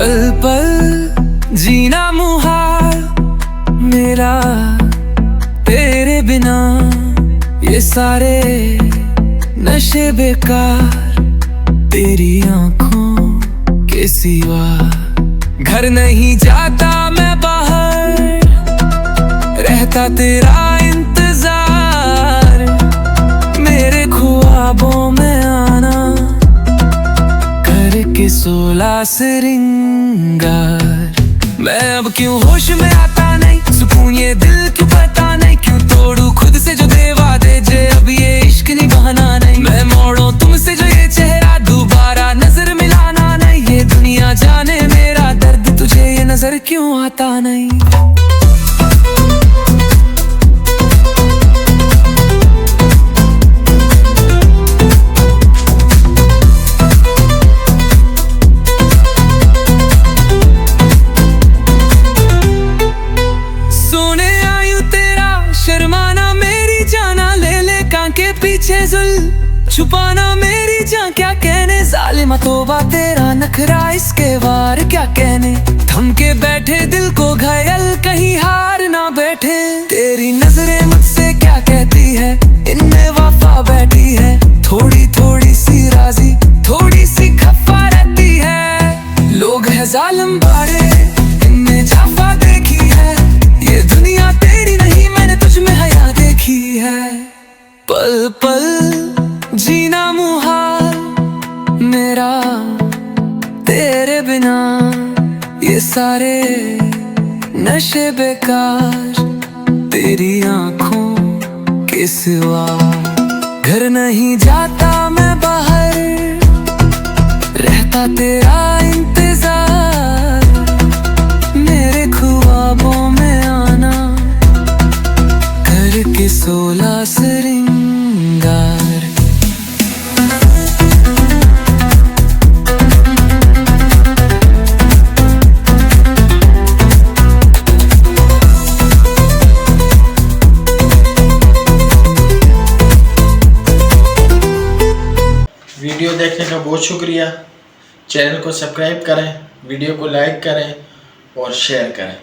पल पल जीना मुहाल मेरा तेरे बिना, ये सारे नशे बेकार तेरी आंखों के सिवा। घर नहीं जाता मैं बाहर, रहता तेरा इंतजार, मेरे ख्वाबों में आना करके 16 श्रृंगार। मैं अब क्यों होश में आता नहीं, सुकून ये दिल क्यों पता नहीं, क्यों तोड़ू खुद से जो दे वादे जे, अब ये इश्क नहीं बहाना नहीं। मैं मोड़ो तुमसे जो ये चेहरा, दोबारा नजर मिलाना नहीं। ये दुनिया जाने मेरा दर्द, तुझे ये नजर क्यों आता नहीं। पीछे जुल छुपाना मेरी जान, क्या कहने जालिमा तौबा तेरा नखरा, इसके वार क्या कहने। थम के बैठे दिल को घायल, कहीं हार ना बैठे। तेरी नजरें मुझसे क्या कहती है, इनमें वफा बैठी है। थोड़ी थोड़ी सी राजी, थोड़ी सी खफा रहती है। लोग है जालिम बाड़े, इनमें जाफा देखी है। ये दुनिया तेरी नहीं, मैंने तुझ में हया देखी है। पल पल जीना मुहाल मेरा तेरे बिना, ये सारे नशे बेकार तेरी आंखों के सिवा। घर नहीं जाता मैं बाहर, रहता तेरा इंतजार, मेरे ख्वाबों में आना करके 16 श्रृंगार। वीडियो देखने का बहुत शुक्रिया। चैनल को सब्सक्राइब करें, वीडियो को लाइक करें और शेयर करें।